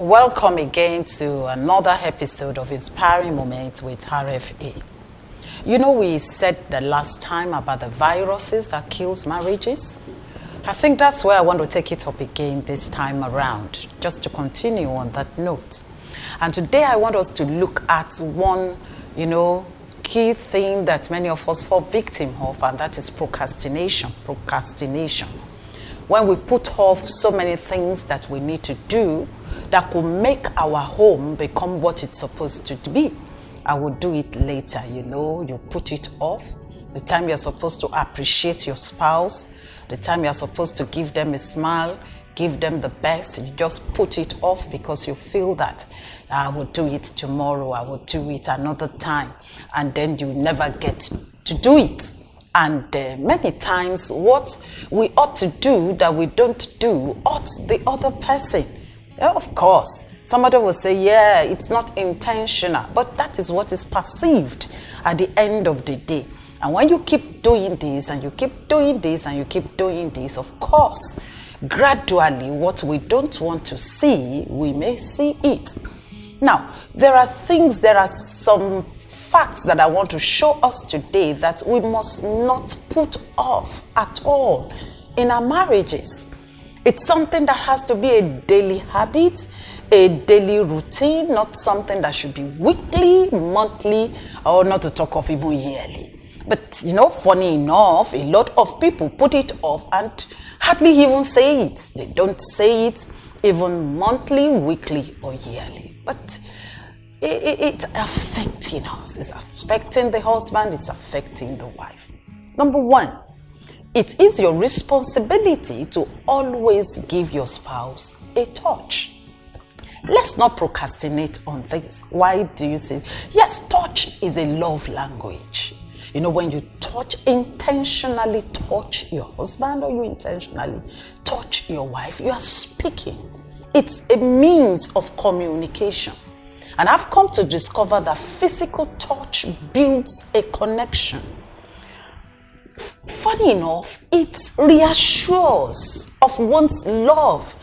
Welcome again to another episode of Inspiring Moments with RFA. You know, we said the last time about the viruses that kills marriages. I think that's where I want to take it up again this time around, just to continue on that note. And today I want us to look at one, key thing that many of us fall victim of, and that is procrastination. Procrastination. When we put off so many things that we need to do that could make our home become what it's supposed to be. I will do it later, you put it off. The time you're supposed to appreciate your spouse, the time you're supposed to give them a smile, give them the best, you just put it off because you feel that I will do it tomorrow, I will do it another time, and then you never get to do it. And many times what we ought to do that we don't do ought the other person. Yeah, of course, somebody will say, yeah, it's not intentional, but that is what is perceived at the end of the day. And when you keep doing this and you keep doing this and you keep doing this, of course, gradually what we don't want to see, we may see it. Now, there are some facts that I want to show us today that we must not put off at all in our marriages. It's something that has to be a daily habit, a daily routine, not something that should be weekly, monthly, or not to talk of even yearly. But, funny enough, a lot of people put it off and hardly even say it. They don't say it even monthly, weekly, or yearly. But it's affecting us. It's affecting the husband. It's affecting the wife. Number one, it is your responsibility to always give your spouse a touch. Let's not procrastinate on this. Why do you say? Yes, touch is a love language. When you intentionally touch your husband, or you intentionally touch your wife, you are speaking. It's a means of communication. And I've come to discover that physical touch builds a connection. Funny enough, it reassures of one's love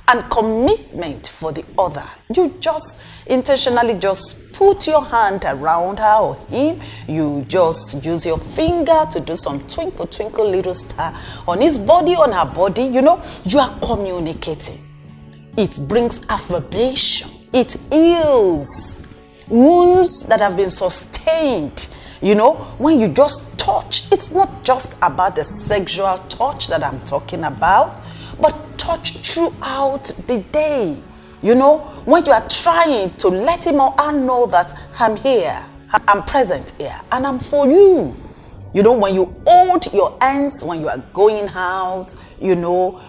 and commitment for the other. You just intentionally just put your hand around her or him. You just use your finger to do some twinkle, twinkle little star on his body, on her body. You are communicating. It brings affirmation. It heals wounds that have been sustained. When you just touch, it's not just about the sexual touch that I'm talking about, but touch throughout the day. When you are trying to let him or her know that I'm here, I'm present here, and I'm for you. When you hold your hands, when you are going out,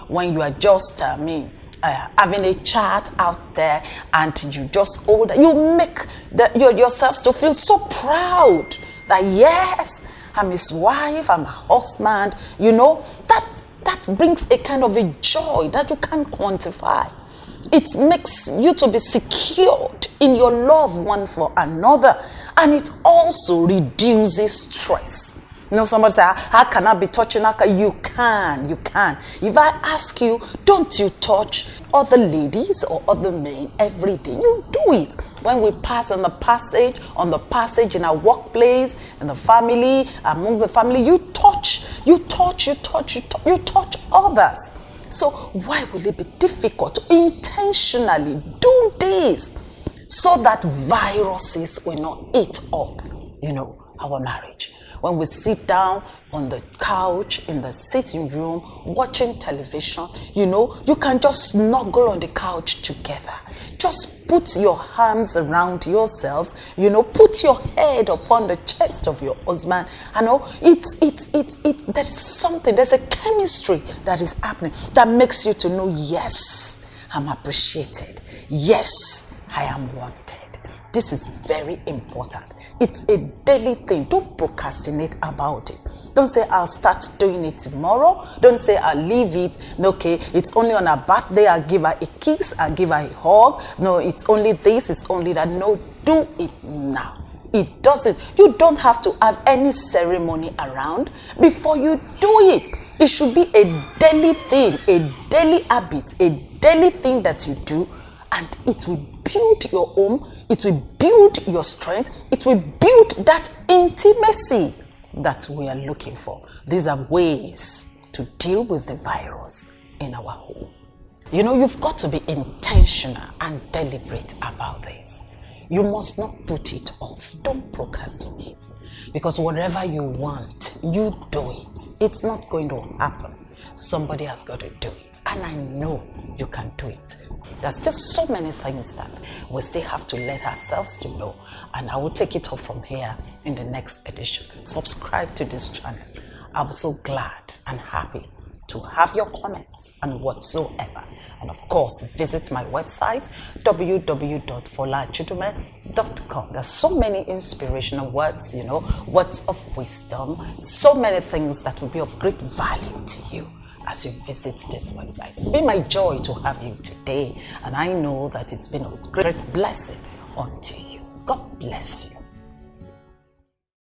when you are just, having a chat out there, and you just hold, you make yourselves to feel so proud that yes, I'm his wife, I'm a husband. That brings a kind of a joy that you can't quantify. It makes you to be secured in your love one for another, and it also reduces stress. Somebody say, how can I be touching her? You can. If I ask you, don't you touch other ladies or other men every day? You do it. When we pass on the passage in our workplace, in the family, amongst the family, you touch others. So why will it be difficult to intentionally do this so that viruses will not eat up, our marriage? When we sit down on the couch in the sitting room watching television, you can just snuggle on the couch together. Just put your arms around yourselves, put your head upon the chest of your husband. There's a chemistry that is happening that makes you to know, yes, I'm appreciated. Yes, I am wanted. This is very important. It's a daily thing. Don't procrastinate about it. Don't say, I'll start doing it tomorrow. Don't say, I'll leave it. Okay, it's only on her birthday, I'll give her a kiss, I'll give her a hug. No, it's only this, it's only that. No, do it now. It doesn't. You don't have to have any ceremony around before you do it. It should be a daily thing, a daily habit, a daily thing that you do. and it will build your home, it will build your strength, it will build that intimacy that we are looking for. These are ways to deal with the virus in our home. You know, you've got to be intentional and deliberate about this. You must not put it off. Don't procrastinate. Because whatever you want, you do it. It's not going to happen. Somebody has got to do it. And I know you can do it. There's just so many things that we still have to let ourselves to know. And I will take it up from here in the next edition. Subscribe to this channel. I'm so glad and happy to have your comments and whatsoever. And of course, visit my website, www.folaachudume.com. There's so many inspirational words, you know, words of wisdom, so many things that will be of great value to you as you visit this website. It's been my joy to have you today, and I know that it's been of great blessing unto you. God bless you.